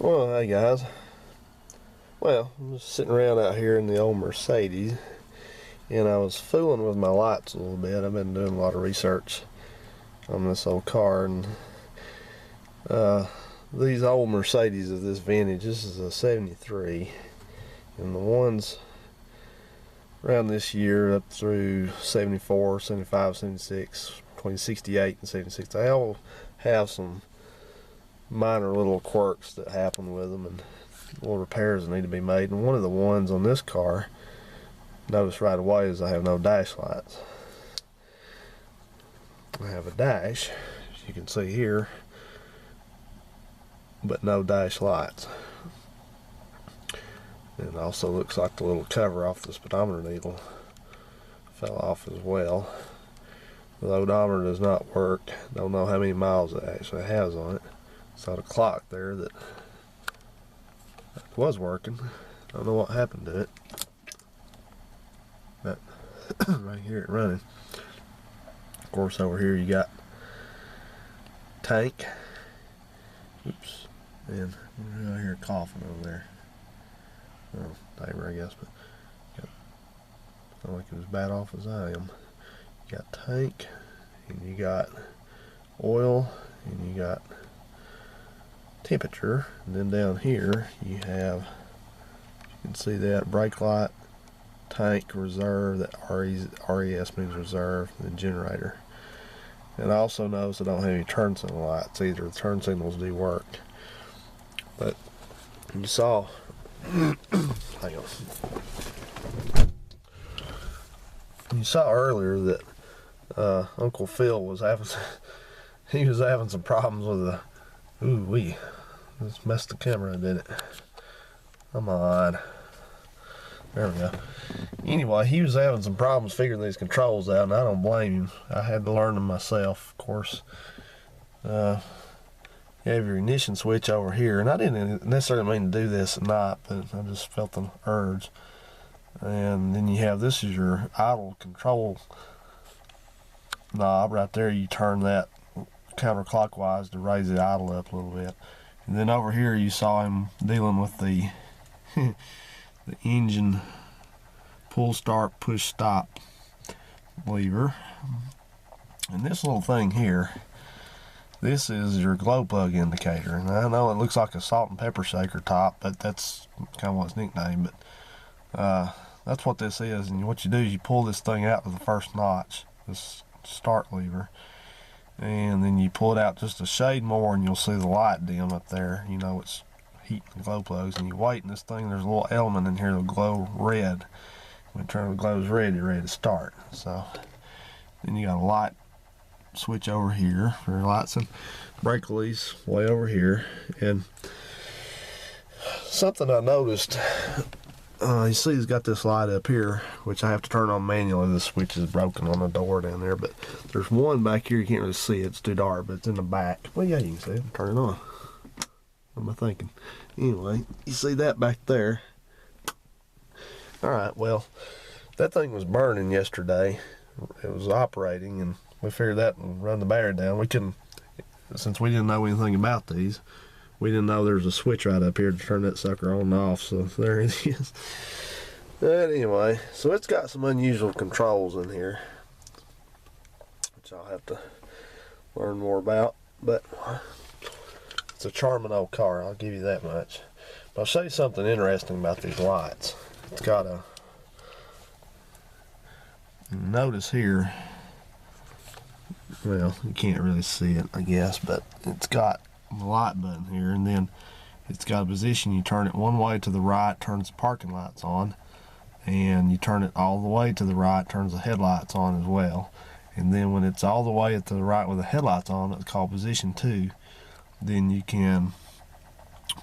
Well, hey guys. Well, I'm just sitting around out here in the old Mercedes, and I was fooling with my lights a little bit. I've been doing a lot of research on this old car, and these old Mercedes of this vintage, this is a 73, and the ones around this year up through 74, 75, 76, between 68 and 76, they all have some minor little quirks that happen with them and little repairs that need to be made. And one of the ones on this car, notice right away, is I have no dash lights. I have a dash, as you can see here, but no dash lights. And it also looks like the little cover off the speedometer needle fell off as well. The odometer does not work. Don't know how many miles it actually has on it. Saw the clock there that was working. Don't know what happened to it. But right here it's running. Of course, over here you got tank. Oops. And I hear coughing over there. Oh, neighbor, I guess, but not like it was bad off as I am. You got tank, and you got oil, and you got temperature, and then down here you have, you can see that brake light, tank, reserve, that RES means reserve, and generator. And I also notice I don't have any turn signal lights either. The turn signals do work, but you saw hang on. You saw earlier that Uncle Phil was having some problems with the this messed the camera, didn't it? Come on. There we go. Anyway, he was having some problems figuring these controls out, and I don't blame him. I had to learn them myself, of course. You have your ignition switch over here, and I didn't necessarily mean to do this at night, but I just felt the urge. And then you have, this is your idle control knob right there. You turn that counterclockwise to raise the idle up a little bit. And then over here you saw him dealing with the the engine pull start push stop lever. And this little thing here, this is your glow plug indicator. And I know it looks like a salt and pepper shaker top, but that's kind of what it's nicknamed. But that's what this is. And what you do is you pull this thing out to the first notch, this start lever, and then you pull it out just a shade more, and you'll see the light dim up there. You know it's heating the glow plugs. And you wait, and this thing, there's a little element in here that'll glow red. When it glows red, you're ready to start. So then you got a light switch over here for lights, and brake release way over here. And something I noticed, you see it's got this light up here, which I have to turn on manually. The switch is broken on the door down there, but there's one back here. You can't really see it, it's too dark, but it's in the back. Well, yeah, you can see it. Turn it on. What am I thinking? Anyway, you see that back there. Alright, well, that thing was burning yesterday. It was operating, and we figured that and run the battery down. We couldn't, since we didn't know anything about these, we didn't know there was a switch right up here to turn that sucker on and off, so there it is. But anyway, so it's got some unusual controls in here, which I'll have to learn more about. But it's a charming old car, I'll give you that much. But I'll show you something interesting about these lights. It's got a, notice here, well, you can't really see it, I guess, but it's got the light button here, and then it's got a position. You turn it one way to the right, turns the parking lights on, and you turn it all the way to the right, turns the headlights on as well. And then when it's all the way to the right with the headlights on, it's called position 2. Then you can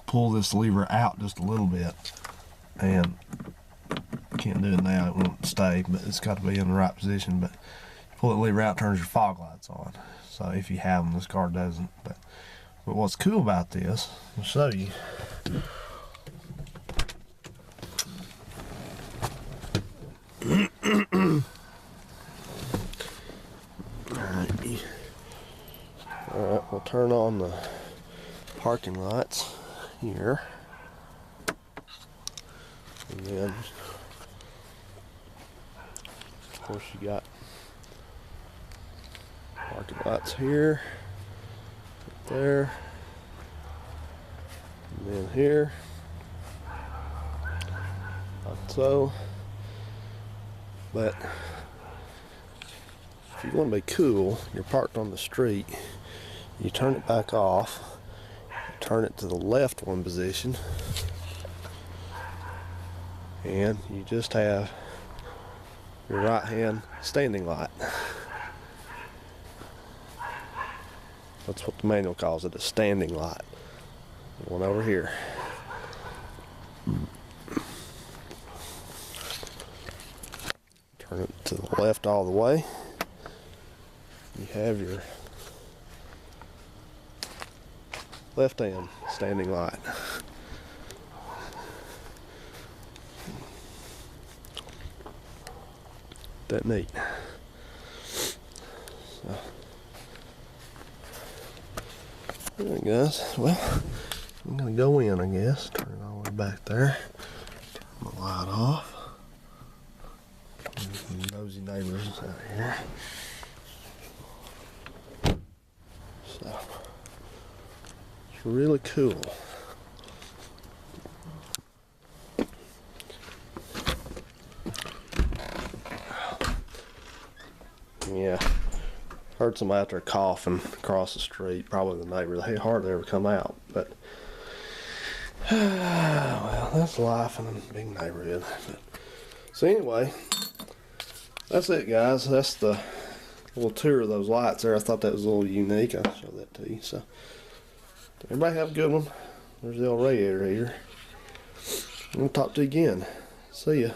pull this lever out just a little bit, and can't do it now, it won't stay, but it's got to be in the right position. But you pull the lever out, turns your fog lights on. So if you have them, this car doesn't. But what's cool about this, I'll show you. Alright, we'll turn on the parking lights. here. And then, of course, you got parking lights here, right there, and then here, like so. But if you want to be cool, you're parked on the street, you turn it back off, turn it to the left one position, and you just have your right hand standing light. That's what the manual calls it, a standing light. The one over here. Turn it to the left all the way. You have your left hand standing light. That neat. So, alright guys, well, I'm gonna go in, I guess. Turn it all the way back there. Turn the light off. Nosy neighbors out here. So, it's really cool. Yeah, heard somebody out there coughing across the street, probably the neighbor. They hardly ever come out, but well, that's life in a big neighborhood. But, so anyway, that's it, guys. That's the little tour of those lights there. I thought that was a little unique. I'll show that to you. So everybody have a good one. There's the old radiator here. I'm gonna talk to you again. See ya.